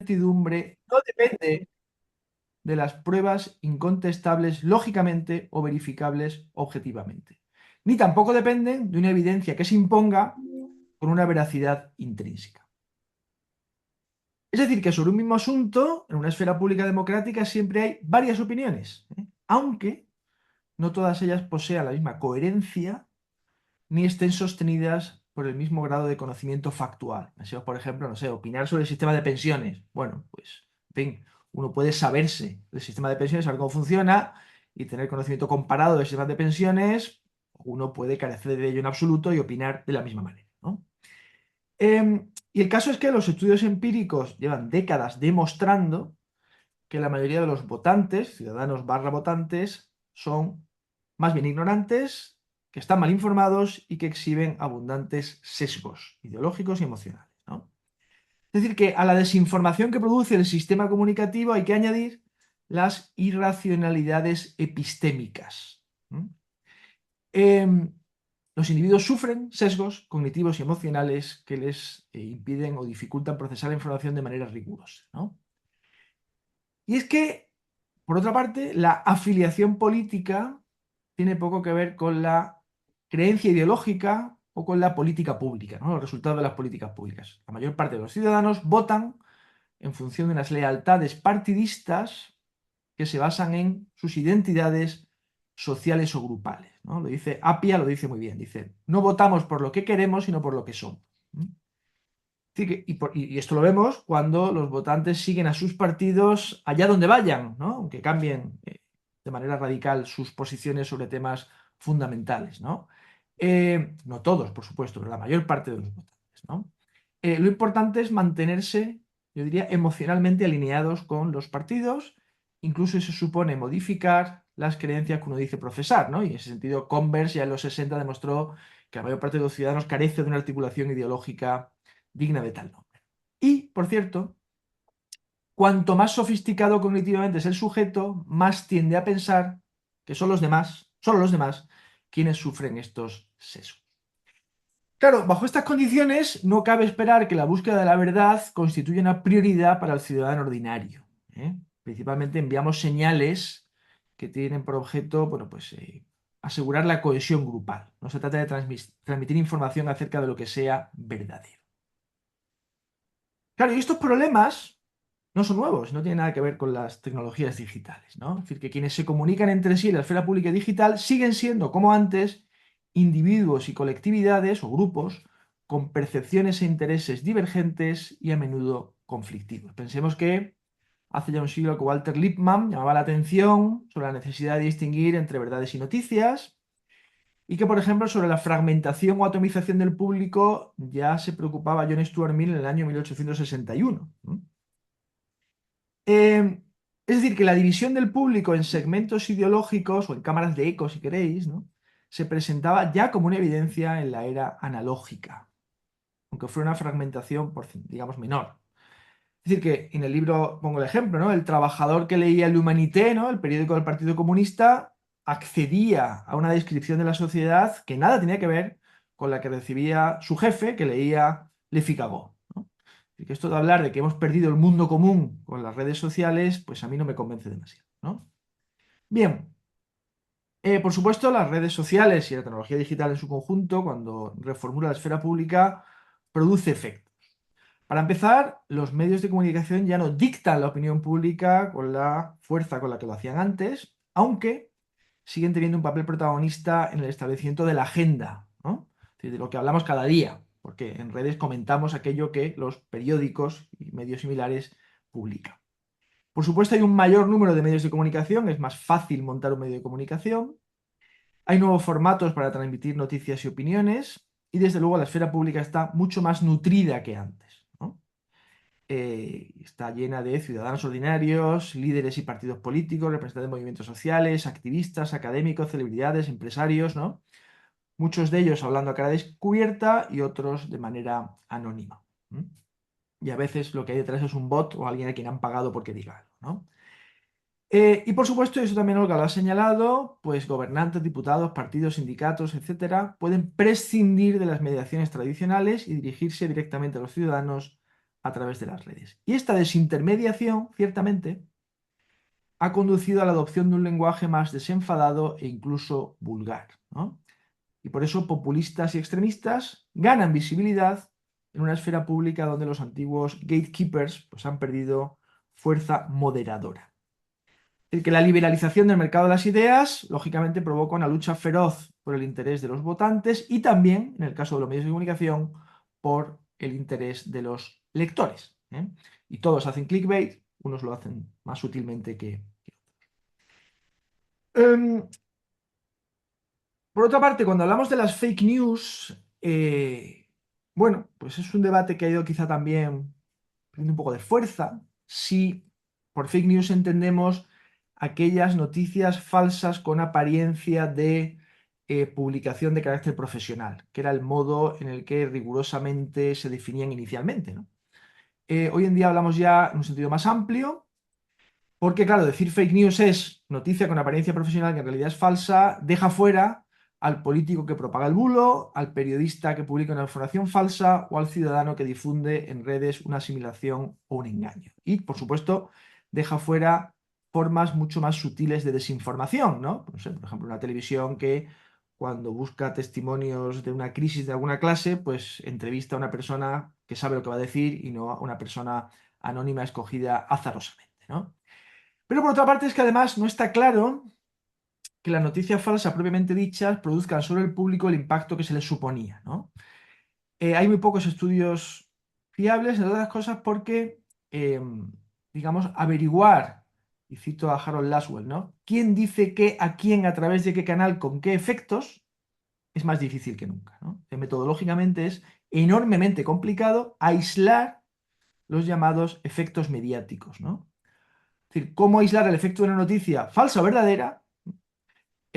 incertidumbre no depende de las pruebas incontestables lógicamente o verificables objetivamente, ni tampoco dependen de una evidencia que se imponga con una veracidad intrínseca. Es decir, que sobre un mismo asunto, en una esfera pública democrática, siempre hay varias opiniones, aunque no todas ellas posean la misma coherencia ni estén sostenidas por el mismo grado de conocimiento factual. Así, por ejemplo, no sé, opinar sobre el sistema de pensiones. Bueno, pues, en fin, uno puede saberse del sistema de pensiones, saber cómo funciona y tener conocimiento comparado del sistema de pensiones. Uno puede carecer de ello en absoluto y opinar de la misma manera, ¿no? Y el caso es que los estudios empíricos llevan décadas demostrando que la mayoría de los votantes, ciudadanos barra votantes, son más bien ignorantes, que están mal informados y que exhiben abundantes sesgos ideológicos y emocionales, ¿no? Es decir, que a la desinformación que produce el sistema comunicativo hay que añadir las irracionalidades epistémicas. ¿Mm? Em, los individuos sufren sesgos cognitivos y emocionales que les impiden o dificultan procesar la información de manera rigurosa, ¿no? Y es que, por otra parte, la afiliación política tiene poco que ver con la creencia ideológica o con la política pública, ¿no? Los resultados de las políticas públicas. La mayor parte de los ciudadanos votan en función de unas lealtades partidistas que se basan en sus identidades sociales o grupales, ¿no? Lo dice Apia, lo dice muy bien. Dice, no votamos por lo que queremos, sino por lo que somos. Sí, y esto lo vemos cuando los votantes siguen a sus partidos allá donde vayan, ¿no? Aunque cambien de manera radical sus posiciones sobre temas fundamentales, ¿no? No todos, por supuesto, pero la mayor parte de los votantes, ¿no? Lo importante es mantenerse, yo diría, emocionalmente alineados con los partidos, incluso eso supone modificar las creencias que uno dice profesar, ¿no? Y en ese sentido, Converse ya en los 60 demostró que la mayor parte de los ciudadanos carece de una articulación ideológica digna de tal nombre. Y, por cierto, cuanto más sofisticado cognitivamente es el sujeto, más tiende a pensar que son los demás, solo los demás, quienes sufren estos sesgos. Claro, bajo estas condiciones no cabe esperar que la búsqueda de la verdad constituya una prioridad para el ciudadano ordinario, ¿eh? Principalmente enviamos señales que tienen por objeto, bueno, pues, asegurar la cohesión grupal. No se trata de transmitir información acerca de lo que sea verdadero. Claro, y estos problemas no son nuevos, no tienen nada que ver con las tecnologías digitales, ¿no? Es decir, que quienes se comunican entre sí en la esfera pública y digital siguen siendo, como antes, individuos y colectividades o grupos con percepciones e intereses divergentes y a menudo conflictivos. Pensemos que hace ya un siglo que Walter Lippmann llamaba la atención sobre la necesidad de distinguir entre verdades y noticias y que, por ejemplo, sobre la fragmentación o atomización del público ya se preocupaba John Stuart Mill en el año 1861. Es decir, que la división del público en segmentos ideológicos o en cámaras de eco, si queréis, ¿no? Se presentaba ya como una evidencia en la era analógica, aunque fuera una fragmentación, digamos, menor. Es decir, que en el libro pongo el ejemplo, ¿no? El trabajador que leía el Humanité, ¿no? El periódico del Partido Comunista, accedía a una descripción de la sociedad que nada tenía que ver con la que recibía su jefe, que leía Le Figaro, ¿no? Y que esto de hablar de que hemos perdido el mundo común con las redes sociales, pues a mí no me convence demasiado, ¿no? Bien, por supuesto, las redes sociales y la tecnología digital en su conjunto, cuando reformula la esfera pública, produce efectos. Para empezar, los medios de comunicación ya no dictan la opinión pública con la fuerza con la que lo hacían antes, aunque siguen teniendo un papel protagonista en el establecimiento de la agenda, ¿no? Es decir, de lo que hablamos cada día, porque en redes comentamos aquello que los periódicos y medios similares publican. Por supuesto, hay un mayor número de medios de comunicación, es más fácil montar un medio de comunicación, hay nuevos formatos para transmitir noticias y opiniones, y desde luego la esfera pública está mucho más nutrida que antes, ¿no? Está llena de ciudadanos ordinarios, líderes y partidos políticos, representantes de movimientos sociales, activistas, académicos, celebridades, empresarios, ¿no? Muchos de ellos hablando a cara descubierta y otros de manera anónima. Y a veces lo que hay detrás es un bot o alguien a quien han pagado porque diga algo, ¿no? Y por supuesto, eso también Olga lo ha señalado, pues gobernantes, diputados, partidos, sindicatos, etcétera, pueden prescindir de las mediaciones tradicionales y dirigirse directamente a los ciudadanos a través de las redes. Y esta desintermediación, ciertamente, ha conducido a la adopción de un lenguaje más desenfadado e incluso vulgar, ¿no? Y por eso populistas y extremistas ganan visibilidad en una esfera pública donde los antiguos gatekeepers pues, han perdido fuerza moderadora. Es decir, que la liberalización del mercado de las ideas, lógicamente, provoca una lucha feroz por el interés de los votantes y también, en el caso de los medios de comunicación, por el interés de los lectores, ¿eh? Y todos hacen clickbait, unos lo hacen más sutilmente que... Em, por otra parte, cuando hablamos de las fake news, bueno, pues es un debate que ha ido quizá también perdiendo un poco de fuerza. Si por fake news entendemos aquellas noticias falsas con apariencia de publicación de carácter profesional, que era el modo en el que rigurosamente se definían inicialmente, ¿no? Hoy en día hablamos ya en un sentido más amplio porque, claro, decir fake news es noticia con apariencia profesional que en realidad es falsa, deja fuera al político que propaga el bulo, al periodista que publica una información falsa o al ciudadano que difunde en redes una asimilación o un engaño. Y, por supuesto, deja fuera formas mucho más sutiles de desinformación, ¿no? No sé, por ejemplo, una televisión que cuando busca testimonios de una crisis de alguna clase, pues entrevista a una persona que sabe lo que va a decir y no a una persona anónima escogida azarosamente, ¿no? Pero por otra parte es que además no está claro que las noticias falsas propiamente dichas produzcan sobre el público el impacto que se les suponía, ¿no? Hay muy pocos estudios fiables, entre otras cosas, porque, eh, digamos, averiguar, y cito a Harold Laswell, ¿no? ¿Quién dice qué a quién, a través de qué canal, con qué efectos? Es más difícil que nunca, ¿no? Metodológicamente es enormemente complicado aislar los llamados efectos mediáticos, ¿no? Es decir, cómo aislar el efecto de una noticia falsa o verdadera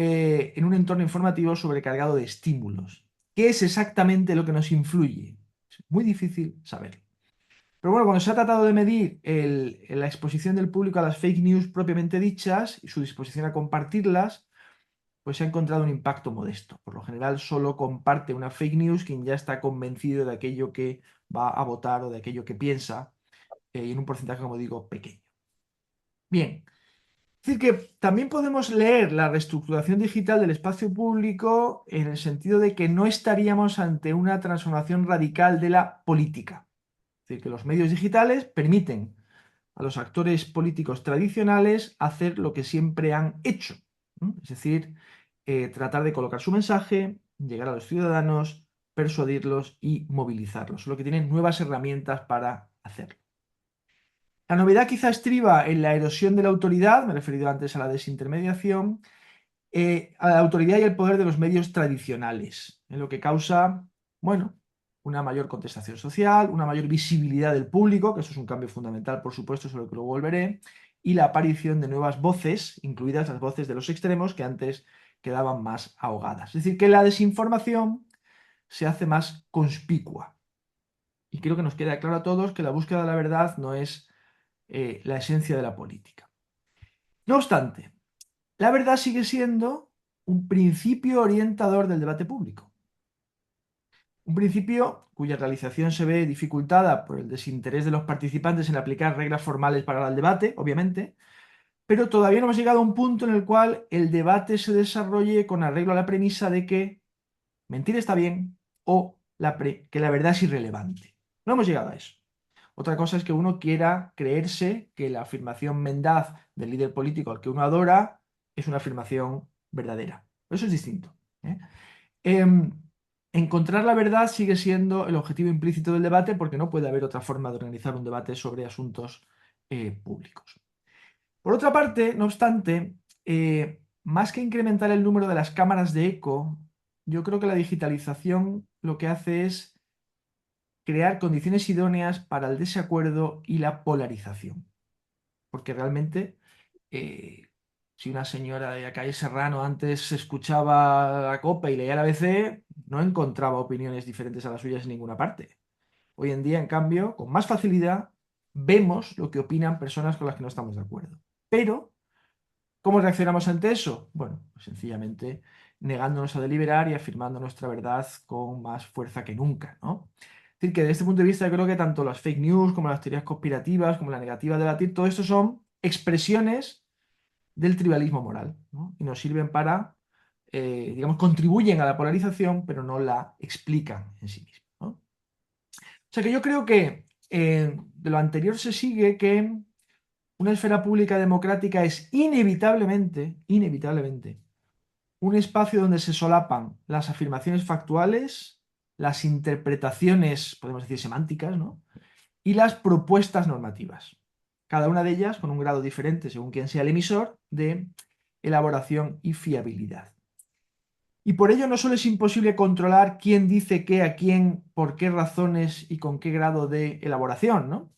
en un entorno informativo sobrecargado de estímulos. ¿Qué es exactamente lo que nos influye? Es muy difícil saberlo. Pero bueno, cuando se ha tratado de medir la exposición del público a las fake news propiamente dichas y su disposición a compartirlas, pues se ha encontrado un impacto modesto. Por lo general, solo comparte una fake news quien ya está convencido de aquello que va a votar o de aquello que piensa, y en un porcentaje, como digo, pequeño. Bien, es decir, que también podemos leer la reestructuración digital del espacio público en el sentido de que no estaríamos ante una transformación radical de la política. Es decir, que los medios digitales permiten a los actores políticos tradicionales hacer lo que siempre han hecho, ¿no? Es decir, tratar de colocar su mensaje, llegar a los ciudadanos, persuadirlos y movilizarlos, solo que tienen nuevas herramientas para hacerlo. La novedad quizá estriba en la erosión de la autoridad, me he referido antes a la desintermediación, a la autoridad y el poder de los medios tradicionales, en lo que causa, bueno, una mayor contestación social, una mayor visibilidad del público, que eso es un cambio fundamental, por supuesto, sobre lo que luego volveré, y la aparición de nuevas voces, incluidas las voces de los extremos que antes quedaban más ahogadas. Es decir, que la desinformación se hace más conspicua. Y creo que nos queda claro a todos que la búsqueda de la verdad no es la esencia de la política. No obstante, la verdad sigue siendo un principio orientador del debate público. Un principio cuya realización se ve dificultada por el desinterés de los participantes en aplicar reglas formales para el debate, obviamente, pero todavía no hemos llegado a un punto en el cual el debate se desarrolle con arreglo a la premisa de que mentir está bien o que la verdad es irrelevante. No hemos llegado a eso. Otra cosa es que uno quiera creerse que la afirmación mendaz del líder político al que uno adora es una afirmación verdadera. Eso es distinto, ¿eh? Em, Encontrar la verdad sigue siendo el objetivo implícito del debate porque no puede haber otra forma de organizar un debate sobre asuntos públicos. Por otra parte, no obstante, más que incrementar el número de las cámaras de eco, yo creo que la digitalización lo que hace es crear condiciones idóneas para el desacuerdo y la polarización. Porque realmente, eh, si una señora de la calle Serrano antes escuchaba la COPE y leía la ABC, no encontraba opiniones diferentes a las suyas en ninguna parte. Hoy en día, en cambio, con más facilidad, vemos lo que opinan personas con las que no estamos de acuerdo. Pero, ¿cómo reaccionamos ante eso? Bueno, pues sencillamente negándonos a deliberar y afirmando nuestra verdad con más fuerza que nunca, ¿no? Es decir, que desde este punto de vista yo creo que tanto las fake news como las teorías conspirativas, como la negativa de debatir, todo esto son expresiones del tribalismo moral, ¿no? Y nos sirven para, digamos, contribuyen a la polarización, pero no la explican en sí mismos, ¿no? O sea que yo creo que de lo anterior se sigue que una esfera pública democrática es inevitablemente, un espacio donde se solapan las afirmaciones factuales, las interpretaciones, podemos decir, semánticas, ¿no? Y las propuestas normativas. Cada una de ellas con un grado diferente, según quien sea el emisor, de elaboración y fiabilidad. Y por ello no solo es imposible controlar quién dice qué a quién, por qué razones y con qué grado de elaboración, ¿no?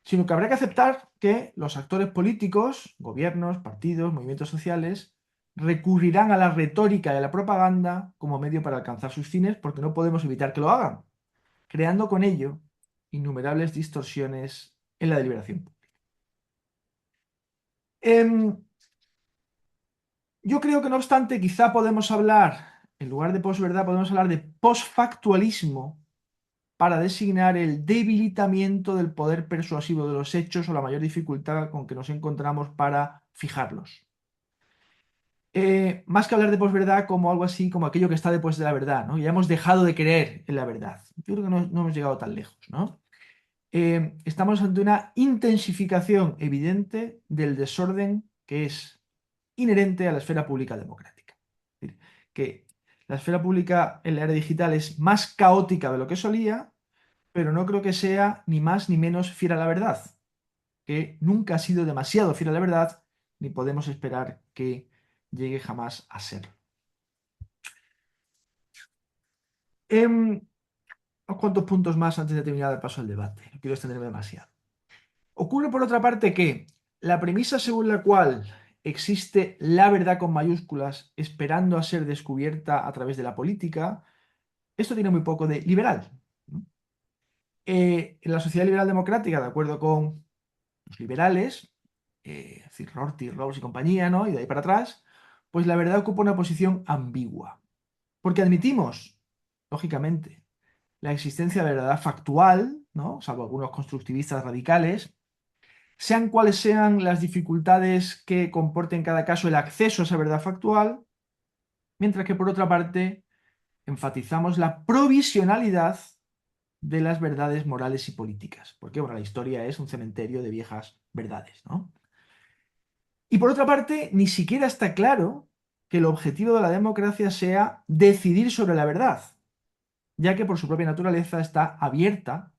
Sino que habrá que aceptar que los actores políticos, gobiernos, partidos, movimientos sociales, recurrirán a la retórica y a la propaganda como medio para alcanzar sus fines porque no podemos evitar que lo hagan, creando con ello innumerables distorsiones en la deliberación. Em, yo creo que no obstante, quizá podemos hablar, en lugar de posverdad, podemos hablar de posfactualismo para designar el debilitamiento del poder persuasivo de los hechos o la mayor dificultad con que nos encontramos para fijarlos. Más que hablar de posverdad como algo así, como aquello que está después de la verdad, ¿no? Ya hemos dejado de creer en la verdad. Yo creo que no hemos llegado tan lejos, ¿no? Estamos ante una intensificación evidente del desorden que es inherente a la esfera pública democrática. Es decir, que la esfera pública en la era digital es más caótica de lo que solía, pero no creo que sea ni más ni menos fiel a la verdad, que nunca ha sido demasiado fiel a la verdad, ni podemos esperar que llegue jamás a serlo. Unos cuantos puntos más antes de terminar el paso al debate. No quiero extenderme demasiado. Ocurre por otra parte que la premisa según la cual existe la verdad con mayúsculas esperando a ser descubierta a través de la política, esto tiene muy poco de liberal. En la sociedad liberal democrática, de acuerdo con los liberales, es decir, Rorty, Rawls y compañía, ¿no? Y de ahí para atrás, pues la verdad ocupa una posición ambigua. Porque admitimos, lógicamente, la existencia de verdad factual, ¿no? Salvo algunos constructivistas radicales, sean cuales sean las dificultades que comporte en cada caso el acceso a esa verdad factual, mientras que por otra parte enfatizamos la provisionalidad de las verdades morales y políticas, porque bueno, la historia es un cementerio de viejas verdades, ¿no? Y por otra parte, ni siquiera está claro que el objetivo de la democracia sea decidir sobre la verdad, ya que por su propia naturaleza está abierta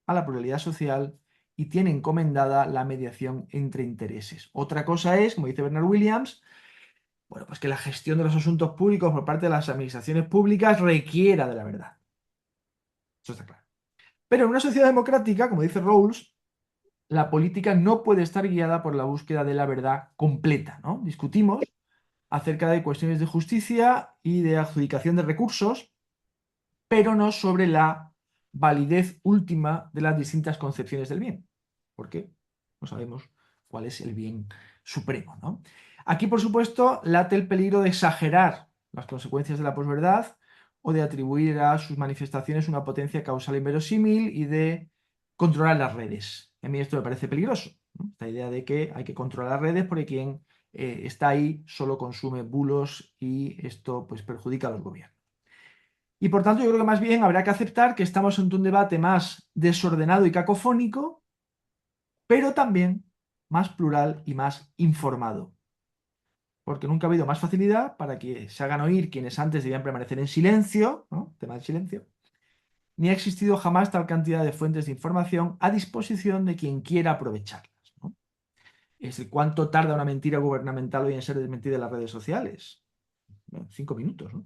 a la pluralidad social y tiene encomendada la mediación entre intereses. Otra cosa es, como dice Bernard Williams, bueno, pues que la gestión de los asuntos públicos por parte de las administraciones públicas requiera de la verdad. Eso está claro. Pero en una sociedad democrática, como dice Rawls, la política no puede estar guiada por la búsqueda de la verdad completa, ¿no? Discutimos acerca de cuestiones de justicia y de adjudicación de recursos, pero no sobre la validez última de las distintas concepciones del bien, porque no sabemos cuál es el bien supremo, ¿no? Aquí, por supuesto, late el peligro de exagerar las consecuencias de la posverdad o de atribuir a sus manifestaciones una potencia causal inverosímil y de controlar las redes. A mí esto me parece peligroso, ¿no? Esta idea de que hay que controlar las redes porque quien está ahí solo consume bulos y esto pues perjudica a los gobiernos. Y por tanto, yo creo que más bien habrá que aceptar que estamos ante un debate más desordenado y cacofónico, pero también más plural y más informado. Porque nunca ha habido más facilidad para que se hagan oír quienes antes debían permanecer en silencio, ¿no? Tema del silencio, ni ha existido jamás tal cantidad de fuentes de información a disposición de quien quiera aprovecharlas, ¿no? Es el cuánto tarda una mentira gubernamental hoy en ser desmentida en las redes sociales. Bueno, 5 minutos, ¿no?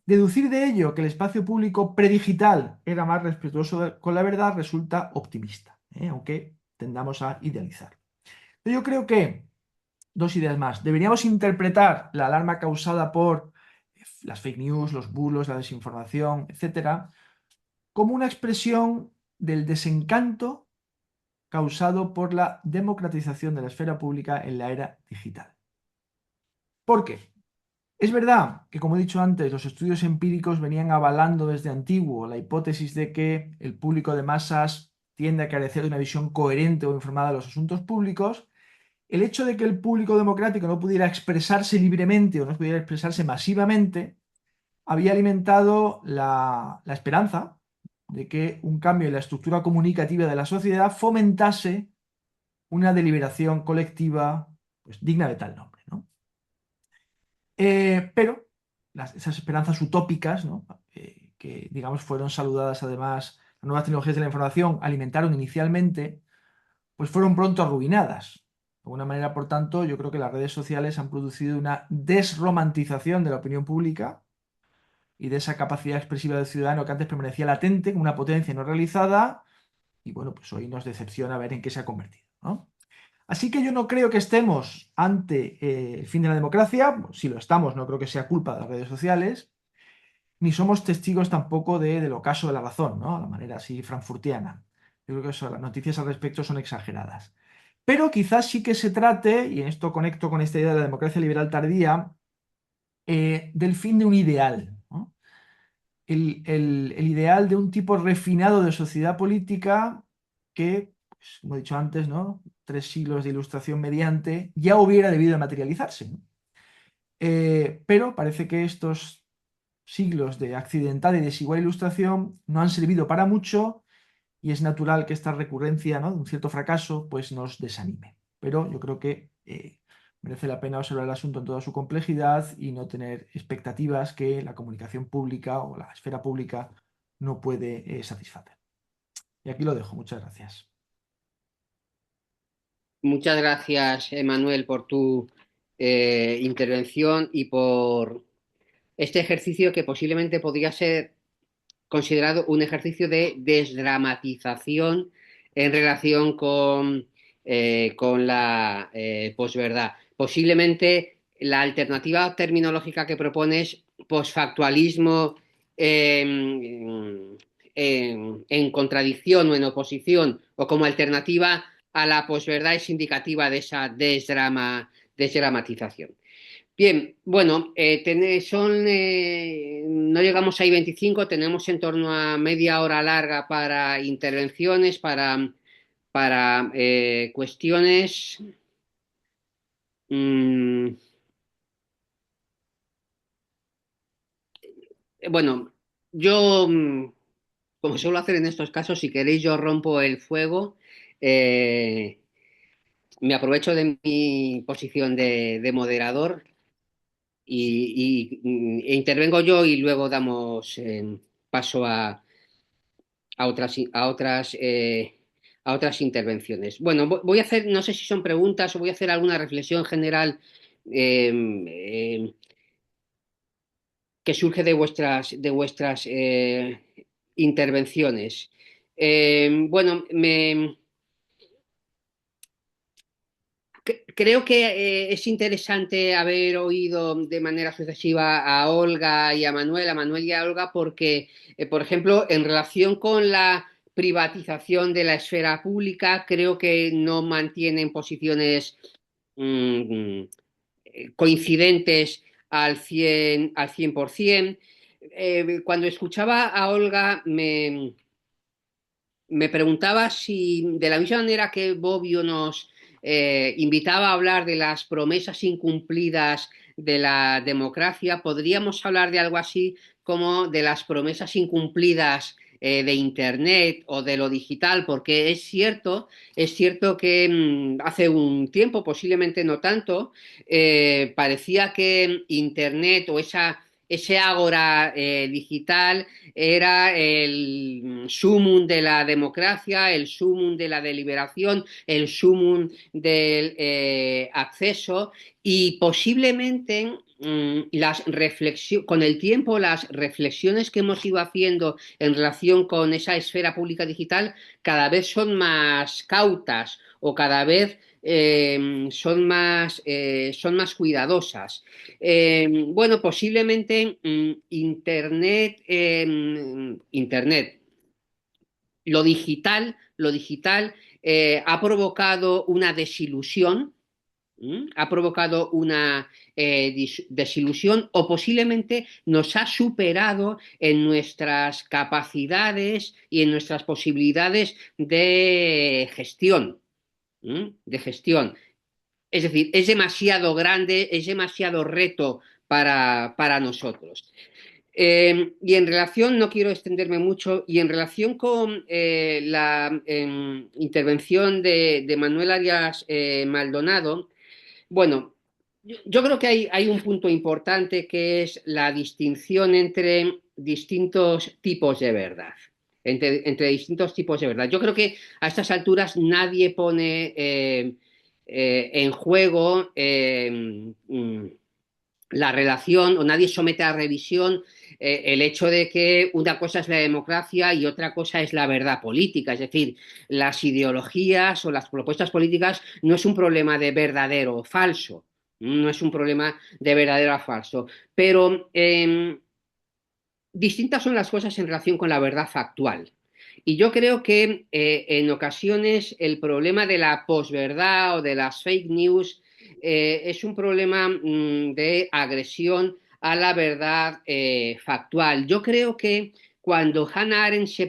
Deducir de ello que el espacio público predigital era más respetuoso con la verdad resulta optimista, aunque tendamos a idealizar. Yo creo que, dos ideas más, deberíamos interpretar la alarma causada por las fake news, los bulos, la desinformación, etcétera, como una expresión del desencanto causado por la democratización de la esfera pública en la era digital. ¿Por qué? Es verdad que, como he dicho antes, los estudios empíricos venían avalando desde antiguo la hipótesis de que el público de masas tiende a carecer de una visión coherente o informada de los asuntos públicos. El hecho de que el público democrático no pudiera expresarse libremente o no pudiera expresarse masivamente había alimentado la esperanza de que un cambio en la estructura comunicativa de la sociedad fomentase una deliberación colectiva, pues, digna de tal nombre, ¿no? Pero esas esperanzas utópicas, ¿no? Que digamos fueron saludadas además, las nuevas tecnologías de la información alimentaron inicialmente, pues fueron pronto arruinadas. De alguna manera, por tanto, yo creo que las redes sociales han producido una desromantización de la opinión pública y de esa capacidad expresiva del ciudadano que antes permanecía latente como una potencia no realizada, y bueno, pues hoy nos decepciona ver en qué se ha convertido, ¿no? Así que yo no creo que estemos ante el fin de la democracia. Si lo estamos, no creo que sea culpa de las redes sociales, ni somos testigos tampoco del ocaso de la razón, ¿no? A la manera así frankfurtiana. Yo creo que las noticias al respecto son exageradas. Pero quizás sí que se trate, y en esto conecto con esta idea de la democracia liberal tardía, del fin de un ideal, ¿no? El ideal de un tipo refinado de sociedad política que, pues, como he dicho antes, ¿no? 3 siglos de ilustración mediante, ya hubiera debido materializarse, ¿no? Pero parece que estos siglos de accidental y desigual ilustración no han servido para mucho y es natural que esta recurrencia, ¿no? de un cierto fracaso pues nos desanime. Pero yo creo que merece la pena observar el asunto en toda su complejidad y no tener expectativas que la comunicación pública o la esfera pública no puede satisfacer. Y aquí lo dejo. Muchas gracias. Muchas gracias, Emanuel, por tu intervención y por este ejercicio que posiblemente podría ser considerado un ejercicio de desdramatización en relación con la posverdad. Posiblemente la alternativa terminológica que propones, posfactualismo en contradicción o en oposición, o como alternativa a la posverdad, es indicativa de esa desdramatización. Bien, bueno, no llegamos a I-25, tenemos en torno a media hora larga para intervenciones, para cuestiones. mm, bueno, yo, como suelo hacer en estos casos, si queréis yo rompo el fuego, eh, me aprovecho de mi posición de moderador e intervengo yo y luego damos paso a otras, a otras, a otras intervenciones. Bueno, voy a hacer, no sé si son preguntas o voy a hacer alguna reflexión general eh, eh, que surge de vuestras intervenciones. Bueno, creo que es interesante haber oído de manera sucesiva a Olga y a Manuel y a Olga, porque, por ejemplo, en relación con la privatización de la esfera pública, creo que no mantienen posiciones mm, coincidentes al 100%. Cuando escuchaba a Olga, me preguntaba si, de la misma manera que Bobbio nos invitaba a hablar de las promesas incumplidas de la democracia, podríamos hablar de algo así como de las promesas incumplidas de Internet o de lo digital, porque es cierto que hace un tiempo, posiblemente no tanto, parecía que Internet o ese ágora digital era el sumum de la democracia, el sumum de la deliberación, el sumum del acceso y posiblemente con el tiempo las reflexiones que hemos ido haciendo en relación con esa esfera pública digital cada vez son más cautas o cada vez son más cuidadosas. Bueno, posiblemente Internet, lo digital ha provocado una desilusión Ha provocado una desilusión o posiblemente nos ha superado en nuestras capacidades y en nuestras posibilidades de gestión. De gestión. Es decir, es demasiado grande, es demasiado reto para nosotros. Y en relación, no quiero extenderme mucho, y en relación con la intervención de Manuel Arias Maldonado, bueno, yo creo que hay un punto importante que es la distinción entre distintos tipos de verdad. Entre distintos tipos de verdad. Yo creo que a estas alturas nadie pone en juego la relación o nadie somete a revisión el hecho de que una cosa es la democracia y otra cosa es la verdad política. Es decir, las ideologías o las propuestas políticas no es un problema de verdadero o falso, no es un problema de verdadero o falso, pero distintas son las cosas en relación con la verdad factual. Y yo creo que en ocasiones el problema de la posverdad o de las fake news es un problema de agresión a la verdad factual. Yo creo que cuando Hannah Arendt se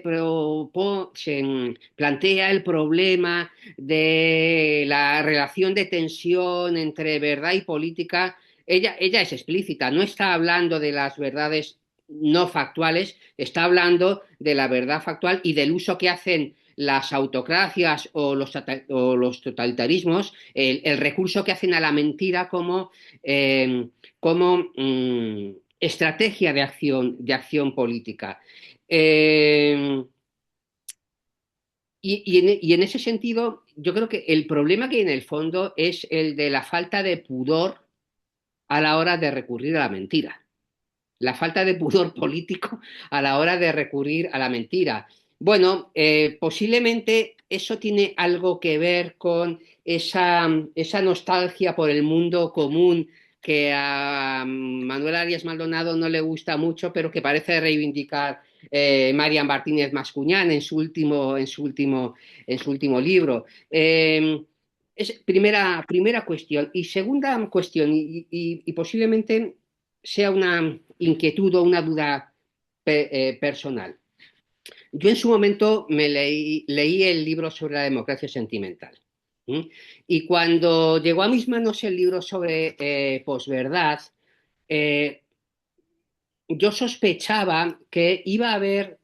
plantea el problema de la relación de tensión entre verdad y política, ella es explícita, no está hablando de las verdades no factuales, está hablando de la verdad factual y del uso que hacen las autocracias o los totalitarismos, el recurso que hacen a la mentira como estrategia de acción política. Eh, y en ese sentido, yo creo que el problema que hay en el fondo es el de la falta de pudor a la hora de recurrir a la mentira, la falta de pudor político a la hora de recurrir a la mentira. Bueno, posiblemente eso tiene algo que ver con esa nostalgia por el mundo común que a Manuel Arias Maldonado no le gusta mucho, pero que parece reivindicar Marian Martínez Mascuñán en su último libro. Es primera cuestión. Y segunda cuestión, y posiblemente sea una inquietud o una duda personal. Yo en su momento leí el libro sobre la democracia sentimental. ¿Mm? Y cuando llegó a mis manos el libro sobre posverdad, eh, yo sospechaba que iba a haber,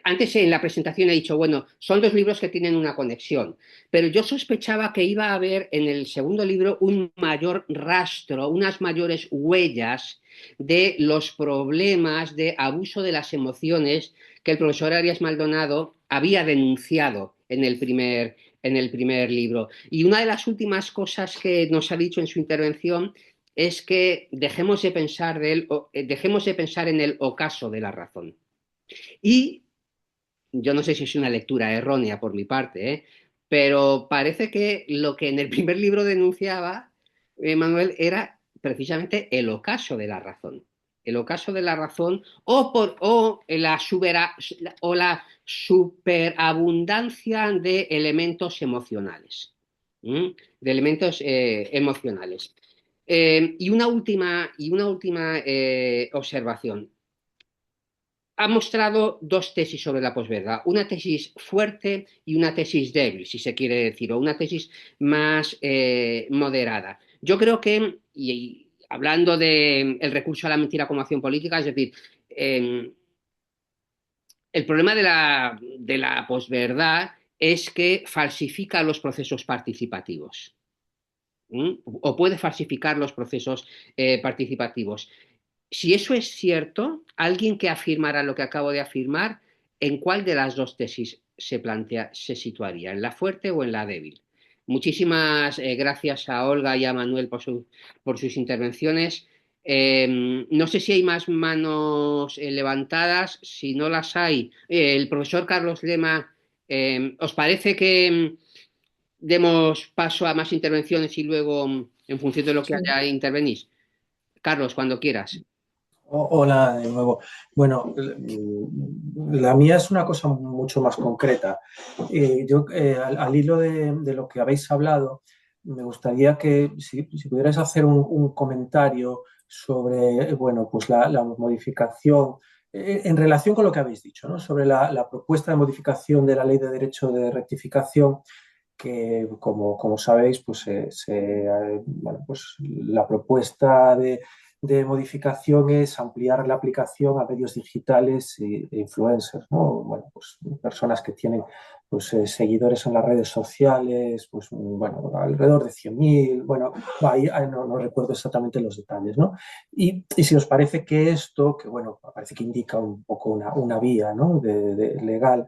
antes en la presentación he dicho, bueno, son dos libros que tienen una conexión, pero yo sospechaba que iba a haber en el segundo libro un mayor rastro, unas mayores huellas de los problemas de abuso de las emociones que el profesor Arias Maldonado había denunciado en el primer libro. Y una de las últimas cosas que nos ha dicho en su intervención es que dejemos de pensar en el ocaso de la razón. Y yo no sé si es una lectura errónea por mi parte, pero parece que lo que en el primer libro denunciaba Manuel era precisamente el ocaso de la razón. El ocaso de la razón o la superabundancia de elementos emocionales. De elementos emocionales. Y una última observación. Ha mostrado dos tesis sobre la posverdad, una tesis fuerte y una tesis débil, si se quiere decir, o una tesis más moderada. Yo creo que, y hablando del recurso a la mentira como acción política, es decir, el problema de la posverdad es que falsifica los procesos participativos. O puede falsificar los procesos participativos. Si eso es cierto, alguien que afirmara lo que acabo de afirmar, ¿en cuál de las dos tesis se situaría? ¿En la fuerte o en la débil? Muchísimas gracias a Olga y a Manuel por sus intervenciones. No sé si hay más manos levantadas. Si no las hay, el profesor Carlos Lema, ¿os parece que demos paso a más intervenciones y luego, en función de lo que Sí. haya, intervenís? Carlos, cuando quieras. Hola de nuevo. Bueno, la mía es una cosa mucho más concreta. Yo, al hilo de lo que habéis hablado, me gustaría que si pudieras hacer un comentario sobre, bueno, pues la modificación en relación con lo que habéis dicho, ¿no? Sobre la propuesta de modificación de la Ley de Derecho de Rectificación que, como sabéis, pues, bueno, pues la propuesta de modificación es ampliar la aplicación a medios digitales e influencers, ¿no? Bueno, pues personas que tienen pues, seguidores en las redes sociales, pues bueno, alrededor de 100.000, bueno, ahí no recuerdo exactamente los detalles, ¿no? Y si os parece que esto, que bueno, parece que indica un poco una vía, ¿no? Legal,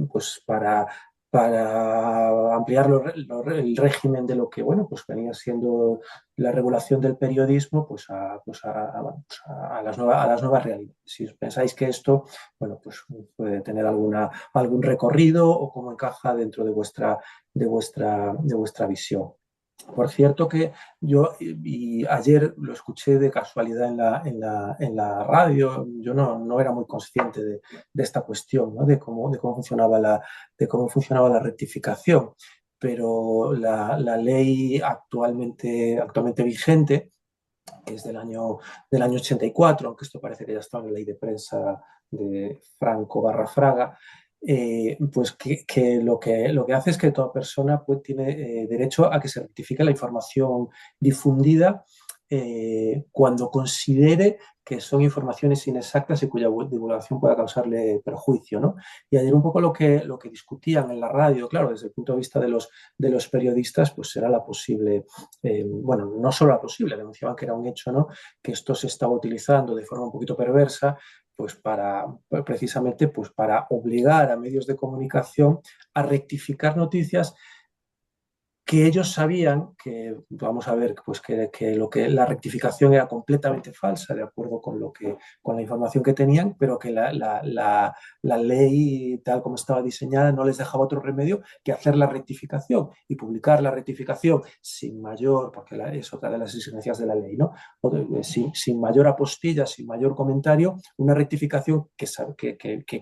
pues para ampliar el régimen de lo que bueno, pues venía siendo la regulación del periodismo pues a las nuevas realidades. Si os pensáis que esto bueno, pues puede tener algún recorrido o cómo encaja dentro de vuestra visión. Por cierto que yo y ayer lo escuché de casualidad en la radio, yo no era muy consciente de esta cuestión, ¿no? De cómo funcionaba la rectificación, pero la ley actualmente vigente, que es del año 84, aunque esto parece que ya está en la ley de prensa de Franco barra Fraga, pues que lo que hace es que toda persona pues, tiene derecho a que se rectifique la información difundida cuando considere que son informaciones inexactas y cuya divulgación pueda causarle perjuicio, ¿no? Y ayer un poco lo que discutían en la radio, claro, desde el punto de vista de los periodistas, pues era la posible, bueno, no solo la posible, denunciaban que era un hecho, ¿no? Que esto se estaba utilizando de forma un poquito perversa pues precisamente pues para obligar a medios de comunicación a rectificar noticias que ellos sabían que, vamos a ver, pues que la rectificación era completamente falsa, de acuerdo con la información que tenían, pero que la ley, tal como estaba diseñada, no les dejaba otro remedio que hacer la rectificación y publicar la rectificación sin mayor, porque es otra de las exigencias de la ley, ¿no? Sin mayor apostilla, sin mayor comentario, una rectificación que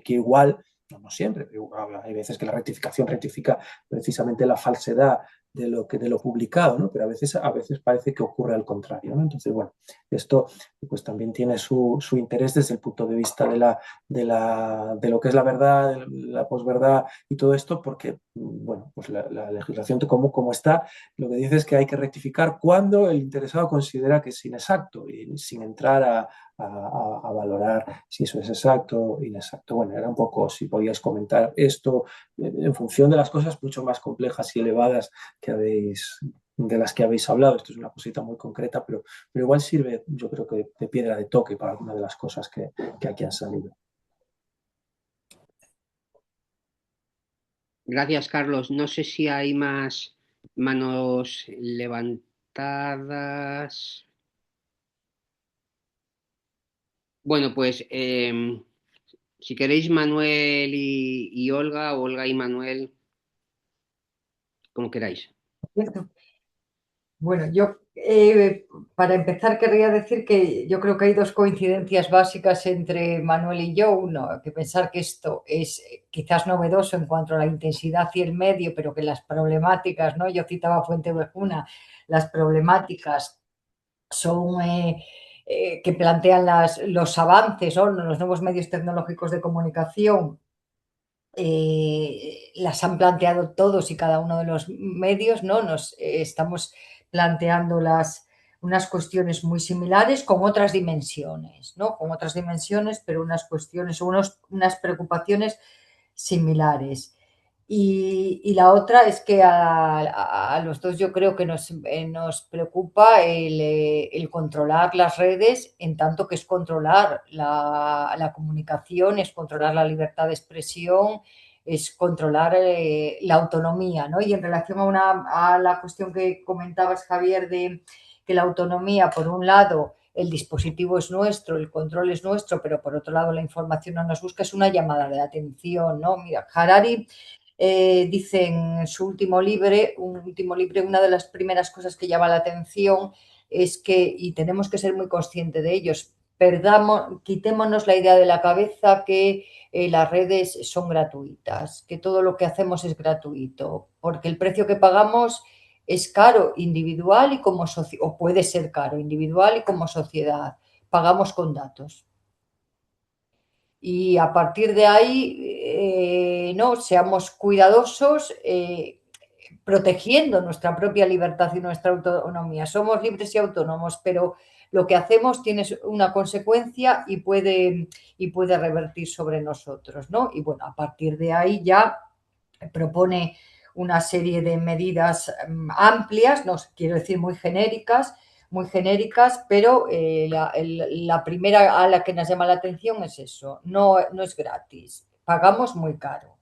igual no siempre, pero hay veces que la rectificación rectifica precisamente la falsedad de lo publicado, ¿no? Pero a veces parece que ocurre al contrario, ¿no? Entonces, bueno, esto pues también tiene su interés desde el punto de vista de lo que es la verdad, la posverdad y todo esto, porque, bueno, pues la legislación como está, lo que dice es que hay que rectificar cuando el interesado considera que es inexacto y sin entrar a valorar si eso es exacto o inexacto. Bueno, era un poco si podías comentar esto en función de las cosas mucho más complejas y elevadas de las que habéis hablado. Esto es una cosita muy concreta, pero igual sirve, yo creo que de piedra de toque para alguna de las cosas que aquí han salido. Gracias, Carlos. No sé si hay más manos levantadas. Bueno, pues si queréis Manuel y Olga, o Olga y Manuel, como queráis. Bueno, yo para empezar querría decir que yo creo que hay dos coincidencias básicas entre Manuel y yo. Uno, que pensar que esto es quizás novedoso en cuanto a la intensidad y el medio, pero que las problemáticas, ¿no? Yo citaba Fuente Ovejuna, las problemáticas son que plantean los avances, ¿no? Los nuevos medios tecnológicos de comunicación las han planteado todos y cada uno de los medios, ¿no? Nos estamos planteando unas cuestiones muy similares con otras dimensiones, ¿no? Con otras dimensiones, pero unas cuestiones, unas preocupaciones similares. Y la otra es que a los dos yo creo que nos preocupa el controlar las redes, en tanto que es controlar la comunicación, es controlar la libertad de expresión, es controlar la autonomía, ¿no? Y en relación a la cuestión que comentabas, Javier, de que la autonomía, por un lado, el dispositivo es nuestro, el control es nuestro, pero por otro lado la información no nos busca, es una llamada de atención, ¿no? Mira, Harari dice en su último libro, una de las primeras cosas que llama la atención es que, y tenemos que ser muy conscientes de ellos, quitémonos la idea de la cabeza que las redes son gratuitas, que todo lo que hacemos es gratuito, porque el precio que pagamos es caro individual y como o puede ser caro individual y como sociedad. Pagamos con datos. Y a partir de ahí, no, seamos cuidadosos, protegiendo nuestra propia libertad y nuestra autonomía. Somos libres y autónomos, pero lo que hacemos tiene una consecuencia y puede revertir sobre nosotros, ¿no? Y bueno, a partir de ahí ya propone una serie de medidas amplias, no quiero decir muy genéricas, pero la primera a la que nos llama la atención es eso, no es gratis, pagamos muy caro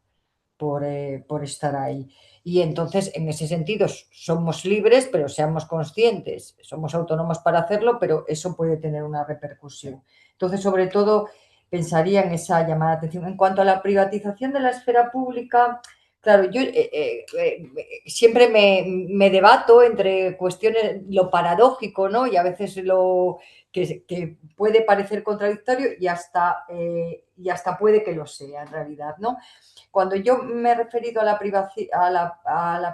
por estar ahí. Y entonces, en ese sentido, somos libres, pero seamos conscientes, somos autónomos para hacerlo, pero eso puede tener una repercusión. Entonces, sobre todo, pensaría en esa llamada de atención. En cuanto a la privatización de la esfera pública, claro, yo siempre me debato entre cuestiones, lo paradójico, ¿no? Y a veces lo que puede parecer contradictorio y hasta puede que lo sea en realidad, ¿no? Cuando yo me he referido a la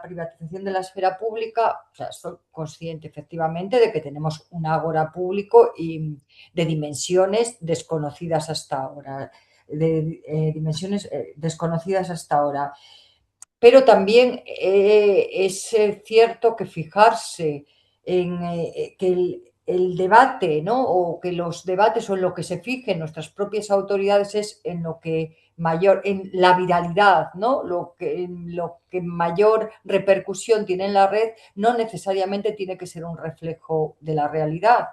privatización de la esfera pública, o sea, soy consciente efectivamente de que tenemos un ágora público y de dimensiones desconocidas hasta ahora, Pero también es cierto que fijarse en que el debate, ¿no? O que los debates o en lo que se fijen nuestras propias autoridades es en lo que en la viralidad, ¿no? En lo que mayor repercusión tiene en la red, no necesariamente tiene que ser un reflejo de la realidad,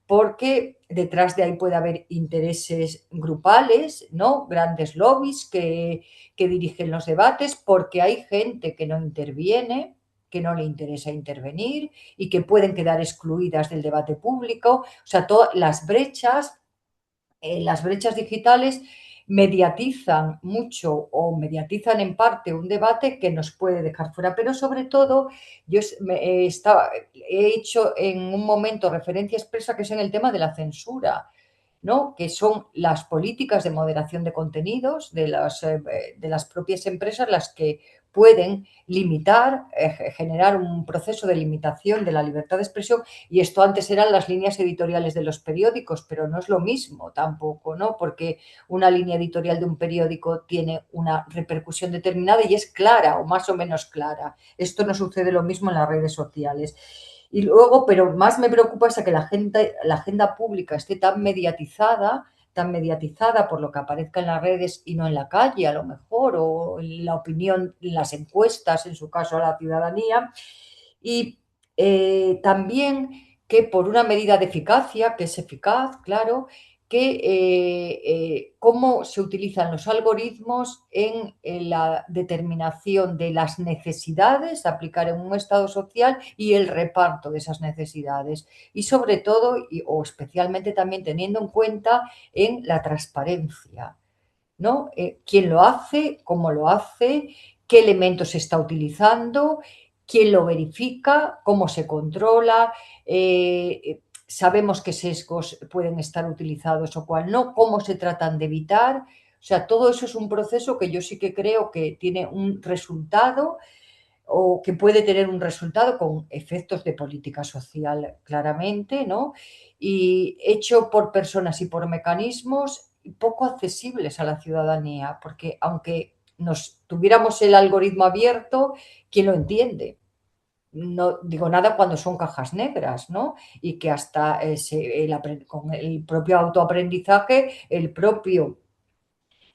porque detrás de ahí puede haber intereses grupales, ¿no? Grandes lobbies que dirigen los debates, porque hay gente que no interviene, que no le interesa intervenir y que pueden quedar excluidas del debate público. O sea, todas las brechas digitales mediatizan mucho o mediatizan en parte un debate que nos puede dejar fuera, pero sobre todo yo he hecho en un momento referencia expresa que es en el tema de la censura, ¿no? Que son las políticas de moderación de contenidos de las propias empresas las que pueden limitar, generar un proceso de limitación de la libertad de expresión, y esto antes eran las líneas editoriales de los periódicos, pero no es lo mismo tampoco, ¿no? Porque una línea editorial de un periódico tiene una repercusión determinada y es clara o más o menos clara. Esto no sucede lo mismo en las redes sociales. Y luego, pero más me preocupa es que la agenda pública esté tan mediatizada por lo que aparezca en las redes y no en la calle, a lo mejor, o en la opinión, en las encuestas, en su caso a la ciudadanía. Y también que por una medida de eficacia, que es eficaz, claro, que cómo se utilizan los algoritmos en la determinación de las necesidades a aplicar en un estado social y el reparto de esas necesidades. Y sobre todo, o especialmente también teniendo en cuenta en la transparencia, ¿no? ¿Quién lo hace? ¿Cómo lo hace? ¿Qué elementos se está utilizando? ¿Quién lo verifica? ¿Cómo se controla? Sabemos qué sesgos pueden estar utilizados o cuál no, cómo se tratan de evitar. O sea, todo eso es un proceso que yo sí que creo que tiene un resultado o que puede tener un resultado con efectos de política social claramente, ¿no? Y hecho por personas y por mecanismos poco accesibles a la ciudadanía, porque aunque nos tuviéramos el algoritmo abierto, ¿quién lo entiende? No digo nada cuando son cajas negras, ¿no? Y que hasta con el propio autoaprendizaje, el propio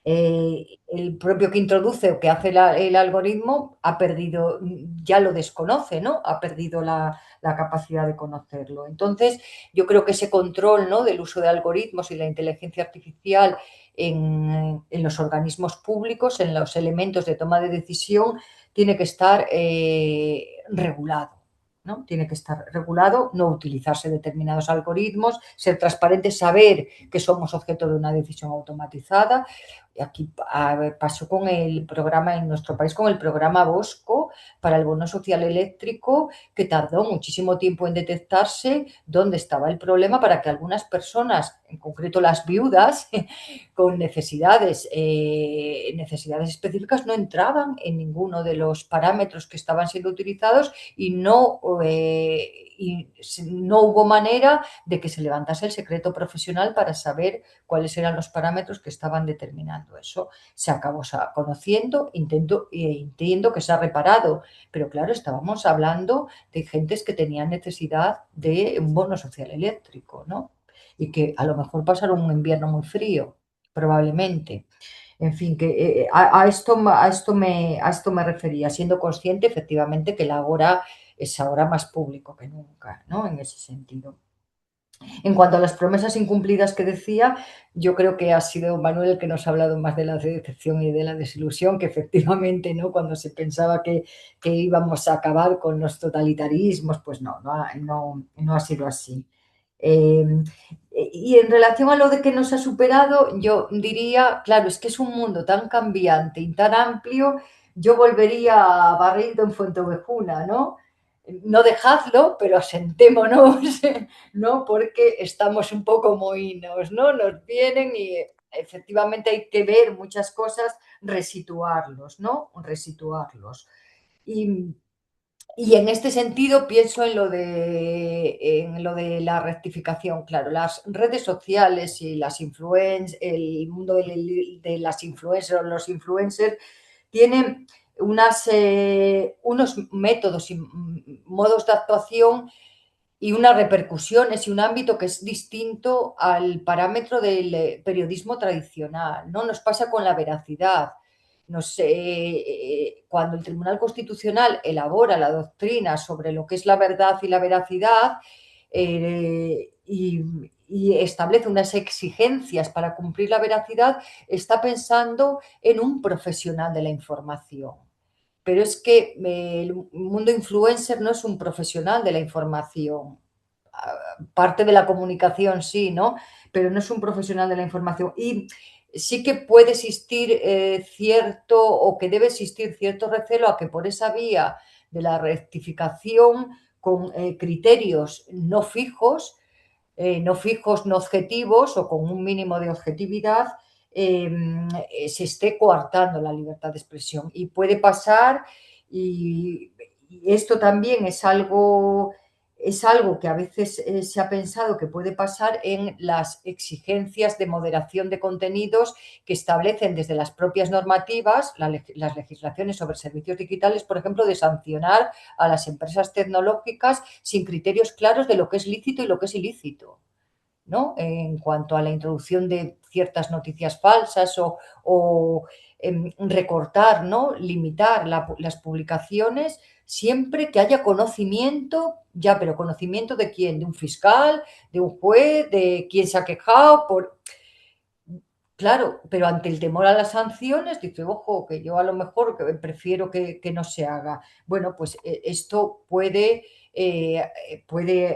que introduce o que hace el algoritmo ha perdido, ya lo desconoce, ¿no? Ha perdido la capacidad de conocerlo. Entonces, yo creo que ese control, ¿no? Del uso de algoritmos y la inteligencia artificial en los organismos públicos, en los elementos de toma de decisión, tiene que estar regulado. ¿No? Tiene que estar regulado, no utilizarse determinados algoritmos, ser transparente, saber que somos objeto de una decisión automatizada. aquí pasó con el programa en nuestro país, con el programa Bosco para el bono social eléctrico, que tardó muchísimo tiempo en detectarse dónde estaba el problema para que algunas personas, en concreto las viudas, con necesidades específicas, no entraban en ninguno de los parámetros que estaban siendo utilizados y no hubo manera de que se levantase el secreto profesional para saber cuáles eran los parámetros que estaban determinando eso. Se acabó conociendo, entiendo que se ha reparado, pero claro, estábamos hablando de gentes que tenían necesidad de un bono social eléctrico, ¿no? Y que a lo mejor pasaron un invierno muy frío, probablemente. En fin, que a esto me refería, siendo consciente efectivamente que el Agora es ahora más público que nunca, ¿no? En ese sentido. En cuanto a las promesas incumplidas que decía, yo creo que ha sido Manuel el que nos ha hablado más de la decepción y de la desilusión, que efectivamente, ¿no? Cuando se pensaba que íbamos a acabar con los totalitarismos, pues no ha sido así. Eh, y en relación a lo de que nos ha superado, yo diría, claro, es que es un mundo tan cambiante y tan amplio, yo volvería a Barrildo en Fuenteovejuna, ¿no? No dejadlo, pero asentémonos, ¿no? Porque estamos un poco mohínos, ¿no? Nos vienen y efectivamente hay que ver muchas cosas, resituarlos, ¿no? Resituarlos. Y, y en este sentido pienso en lo de la rectificación. Claro, las redes sociales y las el mundo de las influencers, los influencers, tienen unos métodos y modos de actuación y unas repercusiones y un ámbito que es distinto al parámetro del periodismo tradicional, ¿no? Nos pasa con la veracidad. No sé, cuando el Tribunal Constitucional elabora la doctrina sobre lo que es la verdad y la veracidad y establece unas exigencias para cumplir la veracidad, está pensando en un profesional de la información. Pero es que el mundo influencer no es un profesional de la información. Parte de la comunicación sí, ¿no? Pero no es un profesional de la información. Y sí que puede existir cierto, o que debe existir cierto recelo a que por esa vía de la rectificación con criterios no fijos, no objetivos o con un mínimo de objetividad, se esté coartando la libertad de expresión. Y puede pasar, y esto también es algo que a veces se ha pensado que puede pasar en las exigencias de moderación de contenidos que establecen desde las propias normativas, las legislaciones sobre servicios digitales, por ejemplo, de sancionar a las empresas tecnológicas sin criterios claros de lo que es lícito y lo que es ilícito, ¿no? En cuanto a la introducción de ciertas noticias falsas o recortar, ¿no? Limitar las publicaciones siempre que haya conocimiento, ya, pero conocimiento de quién, de un fiscal, de un juez, de quién se ha quejado, claro, pero ante el temor a las sanciones, dice, ojo, que yo a lo mejor prefiero que no se haga. Bueno, pues esto puede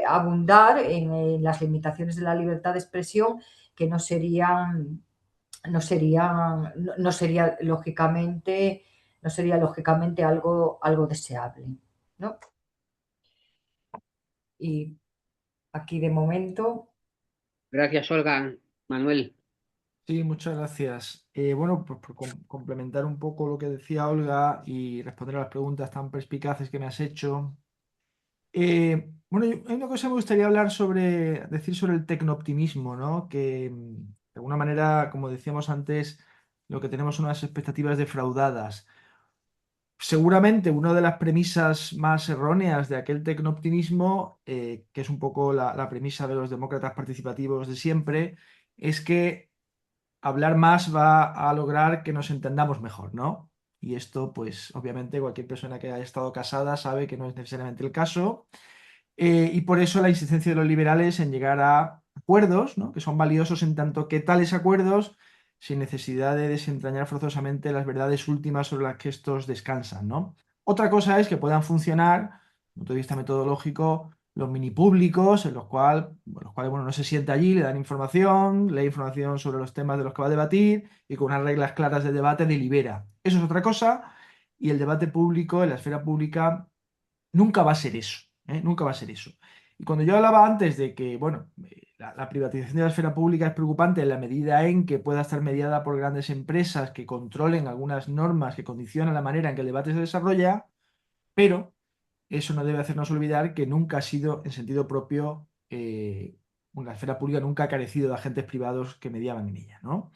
abundar en las limitaciones de la libertad de expresión que no sería lógicamente algo deseable, ¿no? Y aquí de momento. Gracias, Olga. Manuel. Sí, muchas gracias. Bueno, pues por complementar un poco lo que decía Olga y responder a las preguntas tan perspicaces que me has hecho. Bueno, hay una cosa que me gustaría decir sobre el tecnooptimismo, ¿no? Que de alguna manera, como decíamos antes, lo que tenemos son unas expectativas defraudadas. Seguramente una de las premisas más erróneas de aquel tecnooptimismo, que es un poco la premisa de los demócratas participativos de siempre, es que hablar más va a lograr que nos entendamos mejor, ¿no? Y esto, pues, obviamente, cualquier persona que haya estado casada sabe que no es necesariamente el caso. Y por eso la insistencia de los liberales en llegar a acuerdos, ¿no? Que son valiosos en tanto que tales acuerdos, sin necesidad de desentrañar forzosamente las verdades últimas sobre las que estos descansan, ¿no? Otra cosa es que puedan funcionar, desde el punto de vista metodológico, los mini públicos, en los cuales bueno, no se sienta allí, le dan información, lee información sobre los temas de los que va a debatir y con unas reglas claras de debate delibera. Eso es otra cosa y el debate público en la esfera pública nunca va a ser eso, ¿eh? Nunca va a ser eso. Y cuando yo hablaba antes de que, bueno, la privatización de la esfera pública es preocupante en la medida en que pueda estar mediada por grandes empresas que controlen algunas normas que condicionan la manera en que el debate se desarrolla, pero eso no debe hacernos olvidar que nunca ha sido en sentido propio, la esfera pública nunca ha carecido de agentes privados que mediaban en ella, ¿no?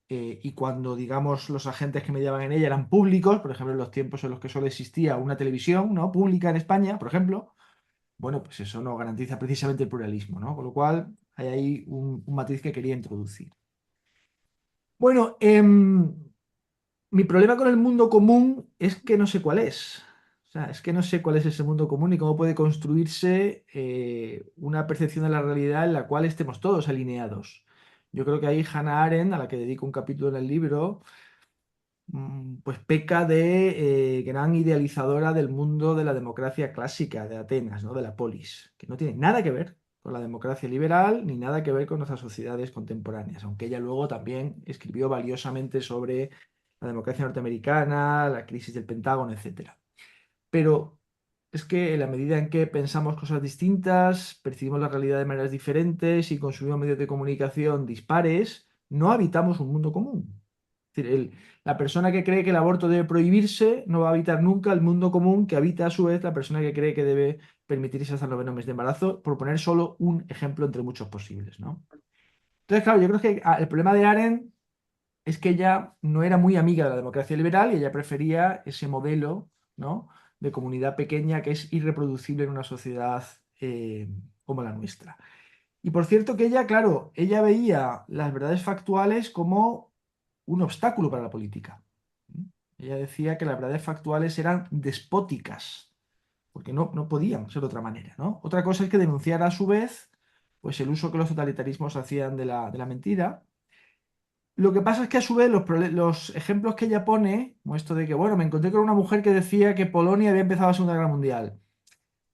Y cuando, digamos, los agentes que mediaban en ella eran públicos, por ejemplo, en los tiempos en los que solo existía una televisión, ¿no?, pública en España, por ejemplo, bueno, pues eso no garantiza precisamente el pluralismo, ¿no? Con lo cual hay ahí un matiz que quería introducir. Bueno, mi problema con el mundo común es que no sé cuál es. O sea, es que no sé cuál es ese mundo común y cómo puede construirse una percepción de la realidad en la cual estemos todos alineados. Yo creo que ahí Hannah Arendt, a la que dedico un capítulo en el libro, pues peca de gran idealizadora del mundo de la democracia clásica de Atenas, ¿no? De la polis, que no tiene nada que ver con la democracia liberal ni nada que ver con nuestras sociedades contemporáneas, aunque ella luego también escribió valiosamente sobre la democracia norteamericana, la crisis del Pentágono, etcétera. Pero es que en la medida en que pensamos cosas distintas, percibimos la realidad de maneras diferentes y consumimos medios de comunicación dispares, no habitamos un mundo común. Es decir, la persona que cree que el aborto debe prohibirse no va a habitar nunca el mundo común que habita a su vez la persona que cree que debe permitirse hasta el 9º mes de embarazo, por poner solo un ejemplo entre muchos posibles, ¿no? Entonces, claro, yo creo que el problema de Arendt es que ella no era muy amiga de la democracia liberal y ella prefería ese modelo, ¿no?, de comunidad pequeña que es irreproducible en una sociedad como la nuestra. Y por cierto que ella, claro, ella veía las verdades factuales como un obstáculo para la política. Ella decía que las verdades factuales eran despóticas, porque no podían ser de otra manera, ¿no? Otra cosa es que denunciara a su vez pues, el uso que los totalitarismos hacían de la mentira. Lo que pasa es que a su vez los ejemplos que ella pone, como esto de que, bueno, me encontré con una mujer que decía que Polonia había empezado la Segunda Guerra Mundial,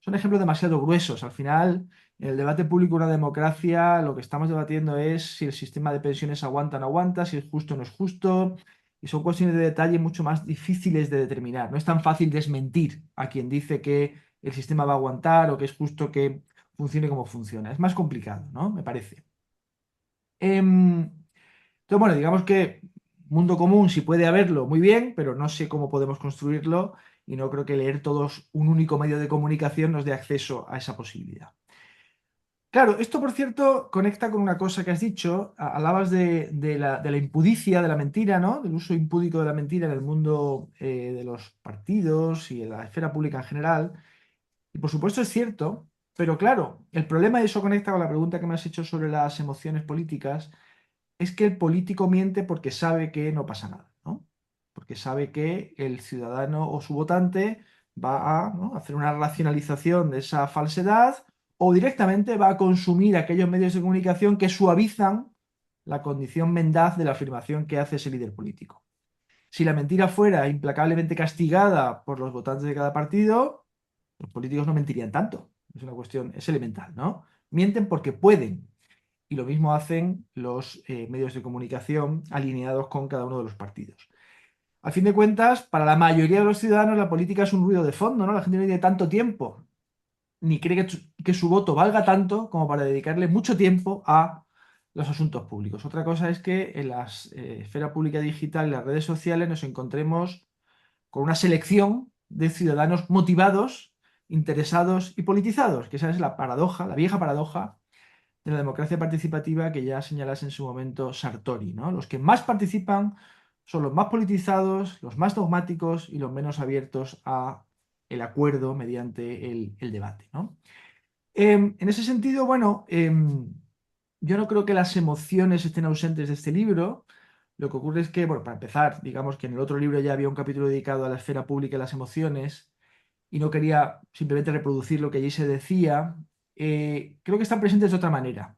son ejemplos demasiado gruesos. Al final, en el debate público de una democracia, lo que estamos debatiendo es si el sistema de pensiones aguanta o no aguanta, si es justo o no es justo, y son cuestiones de detalle mucho más difíciles de determinar. No es tan fácil desmentir a quien dice que el sistema va a aguantar o que es justo que funcione como funciona. Es más complicado, ¿no? Me parece. Entonces, bueno, digamos que mundo común sí puede haberlo, muy bien, pero no sé cómo podemos construirlo y no creo que leer todos un único medio de comunicación nos dé acceso a esa posibilidad. Claro, esto por cierto conecta con una cosa que has dicho, hablabas de la impudicia, de la mentira, ¿no? Del uso impúdico de la mentira en el mundo de los partidos y en la esfera pública en general. Y por supuesto es cierto, pero claro, el problema, y eso conecta con la pregunta que me has hecho sobre las emociones políticas, es que el político miente porque sabe que no pasa nada, ¿no? Porque sabe que el ciudadano o su votante va a, ¿no?, hacer una racionalización de esa falsedad o directamente va a consumir aquellos medios de comunicación que suavizan la condición mendaz de la afirmación que hace ese líder político. Si la mentira fuera implacablemente castigada por los votantes de cada partido, los políticos no mentirían tanto. Es una cuestión, es elemental, ¿no? Mienten porque pueden, y lo mismo hacen los medios de comunicación alineados con cada uno de los partidos. Al fin de cuentas, para la mayoría de los ciudadanos la política es un ruido de fondo, ¿no? La gente no tiene tanto tiempo, ni cree que su voto valga tanto como para dedicarle mucho tiempo a los asuntos públicos. Otra cosa es que en la esfera pública digital y las redes sociales nos encontremos con una selección de ciudadanos motivados, interesados y politizados, que esa es la paradoja, la vieja paradoja de la democracia participativa que ya señalase en su momento Sartori, ¿no? Los que más participan son los más politizados, los más dogmáticos y los menos abiertos a el acuerdo mediante el debate, ¿no? En ese sentido, bueno, yo no creo que las emociones estén ausentes de este libro. Lo que ocurre es que, bueno, para empezar, digamos que en el otro libro ya había un capítulo dedicado a la esfera pública y las emociones, y no quería simplemente reproducir lo que allí se decía. Creo que están presentes de otra manera.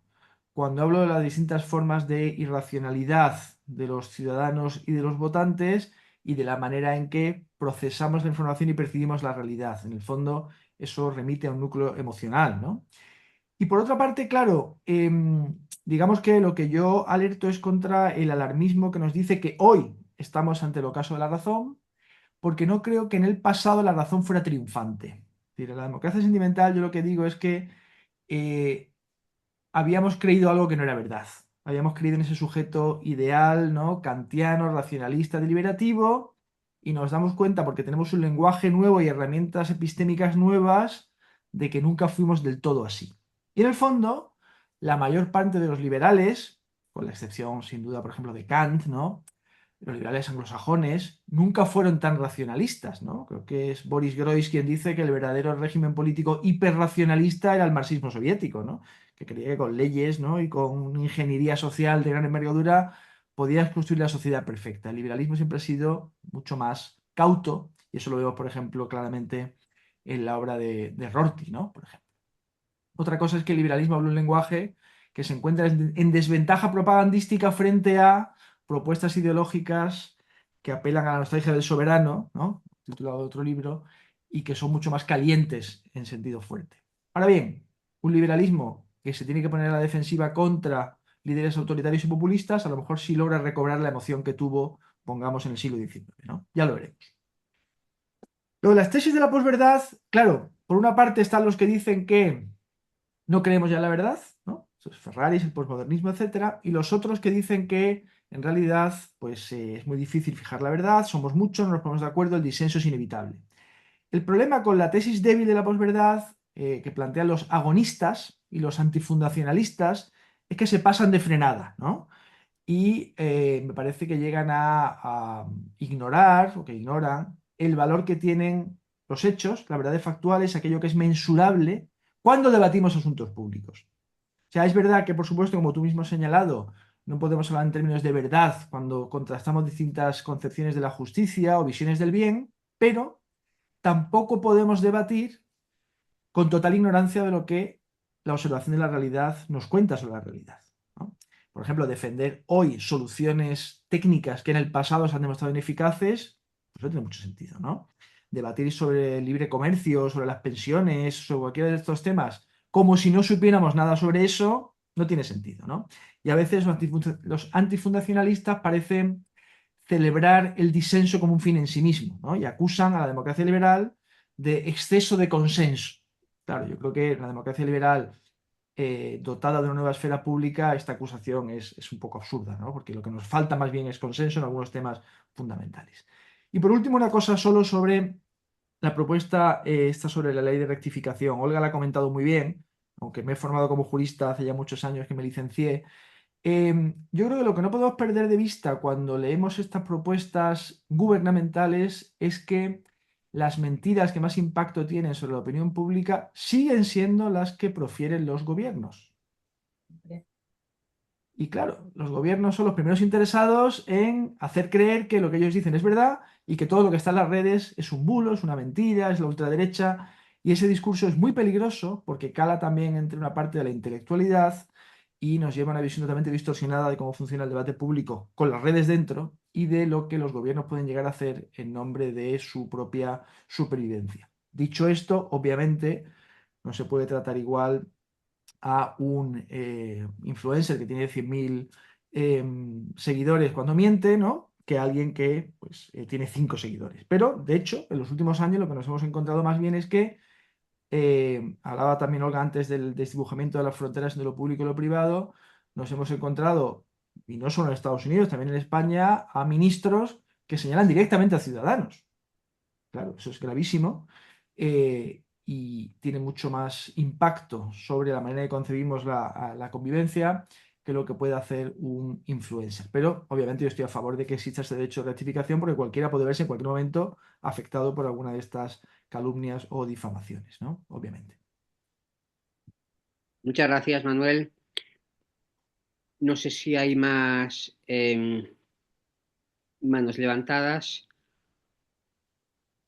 Cuando hablo de las distintas formas de irracionalidad de los ciudadanos y de los votantes y de la manera en que procesamos la información y percibimos la realidad. En el fondo, eso remite a un núcleo emocional, ¿no? Y por otra parte, claro, digamos que lo que yo alerto es contra el alarmismo que nos dice que hoy estamos ante el ocaso de la razón, porque no creo que en el pasado la razón fuera triunfante. Es decir, en la democracia sentimental yo lo que digo es que eh, habíamos creído algo que no era verdad. Habíamos creído en ese sujeto ideal, ¿no? Kantiano, racionalista, deliberativo, y nos damos cuenta, porque tenemos un lenguaje nuevo y herramientas epistémicas nuevas, de que nunca fuimos del todo así. Y en el fondo, la mayor parte de los liberales, con la excepción sin duda, por ejemplo, de Kant, ¿no? Los liberales anglosajones nunca fueron tan racionalistas, ¿no? Creo que es Boris Groys quien dice que el verdadero régimen político hiperracionalista era el marxismo soviético, ¿no? Que creía que con leyes, ¿no? y con ingeniería social de gran envergadura podías construir la sociedad perfecta. El liberalismo siempre ha sido mucho más cauto, y eso lo vemos, por ejemplo, claramente en la obra de Rorty, ¿no? Por ejemplo. Otra cosa es que el liberalismo habla un lenguaje que se encuentra en desventaja propagandística frente a propuestas ideológicas que apelan a la nostalgia del soberano, ¿no? Titulado de otro libro, y que son mucho más calientes en sentido fuerte. Ahora bien, un liberalismo que se tiene que poner a la defensiva contra líderes autoritarios y populistas, a lo mejor sí logra recobrar la emoción que tuvo, pongamos, en el siglo XIX, ¿no? Ya lo veremos. Luego, las tesis de la posverdad, claro, por una parte están los que dicen que no creemos ya en la verdad, ¿no? Esos Ferraris, el posmodernismo, etcétera, y los otros que dicen que en realidad pues, es muy difícil fijar la verdad, somos muchos, no nos ponemos de acuerdo, el disenso es inevitable. El problema con la tesis débil de la posverdad que plantean los agonistas y los antifundacionalistas es que se pasan de frenada, ¿no? Y me parece que llegan a ignorar o que ignoran el valor que tienen los hechos, la verdad factual es aquello que es mensurable cuando debatimos asuntos públicos. O sea, es verdad que, por supuesto, como tú mismo has señalado, no podemos hablar en términos de verdad cuando contrastamos distintas concepciones de la justicia o visiones del bien, pero tampoco podemos debatir con total ignorancia de lo que la observación de la realidad nos cuenta sobre la realidad, ¿no? Por ejemplo, defender hoy soluciones técnicas que en el pasado se han demostrado ineficaces, pues no tiene mucho sentido, ¿no? Debatir sobre el libre comercio, sobre las pensiones, sobre cualquiera de estos temas, como si no supiéramos nada sobre eso, no tiene sentido, ¿no? Y a veces los antifundacionalistas parecen celebrar el disenso como un fin en sí mismo, ¿no? Y acusan a la democracia liberal de exceso de consenso. Claro, yo creo que en la democracia liberal dotada de una nueva esfera pública, esta acusación es un poco absurda, ¿no? Porque lo que nos falta más bien es consenso en algunos temas fundamentales. Y por último, una cosa solo sobre la propuesta, esta sobre la ley de rectificación. Olga la ha comentado muy bien, aunque me he formado como jurista hace ya muchos años que me licencié. Yo creo que lo que no podemos perder de vista cuando leemos estas propuestas gubernamentales es que las mentiras que más impacto tienen sobre la opinión pública siguen siendo las que profieren los gobiernos. Y claro, los gobiernos son los primeros interesados en hacer creer que lo que ellos dicen es verdad y que todo lo que está en las redes es un bulo, es una mentira, es la ultraderecha. Y ese discurso es muy peligroso porque cala también entre una parte de la intelectualidad y nos lleva a una visión totalmente distorsionada de cómo funciona el debate público con las redes dentro y de lo que los gobiernos pueden llegar a hacer en nombre de su propia supervivencia. Dicho esto, obviamente no se puede tratar igual a un influencer que tiene 100.000 seguidores cuando miente, ¿no? Que a alguien que pues, tiene 5 seguidores. Pero, de hecho, en los últimos años lo que nos hemos encontrado más bien es que, hablaba también Olga antes del desdibujamiento de las fronteras entre lo público y lo privado, nos hemos encontrado, y no solo en Estados Unidos, también en España, a ministros que señalan directamente a ciudadanos. Claro, eso es gravísimo y tiene mucho más impacto sobre la manera que concebimos la convivencia que lo que puede hacer un influencer. Pero obviamente yo estoy a favor de que exista ese derecho de rectificación porque cualquiera puede verse en cualquier momento afectado por alguna de estas calumnias o difamaciones, ¿no? Obviamente. Muchas gracias, Manuel. No sé si hay más manos levantadas.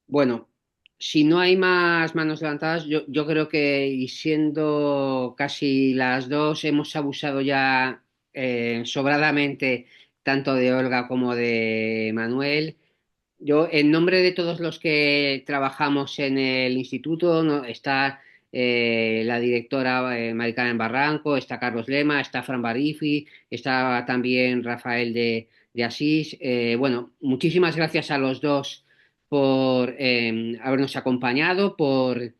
Bueno, si no hay más manos levantadas, yo creo que, y siendo casi las 2, hemos abusado ya sobradamente tanto de Olga como de Manuel. Yo, en nombre de todos los que trabajamos en el instituto, ¿no? Está la directora Mari Carmen Barranco, está Carlos Lema, está Fran Barifi, está también Rafael de Asís. Bueno, muchísimas gracias a los dos por habernos acompañado, por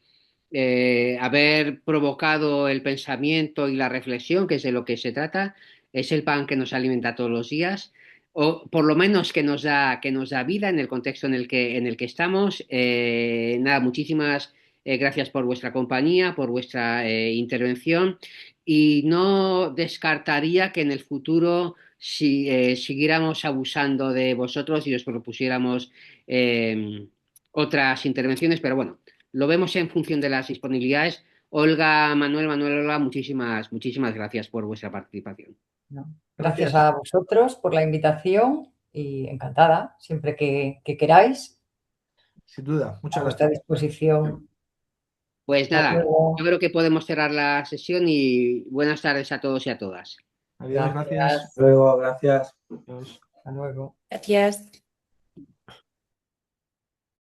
haber provocado el pensamiento y la reflexión, que es de lo que se trata. Es el pan que nos alimenta todos los días o por lo menos que nos da vida en el contexto en el que estamos. Nada, muchísimas gracias por vuestra compañía, por vuestra intervención y no descartaría que en el futuro si siguiéramos abusando de vosotros y os propusiéramos otras intervenciones, pero bueno, lo vemos en función de las disponibilidades. Olga, Olga, muchísimas gracias por vuestra participación. ¿No? Gracias a vosotros por la invitación y encantada, siempre que queráis, Sin duda, a muchas vuestra gracias. disposición. Pues Hasta nada, yo luego. creo que podemos cerrar la sesión y buenas tardes a todos y a todas. Adiós, gracias. Gracias. Luego, gracias. Adiós. Hasta luego. Gracias.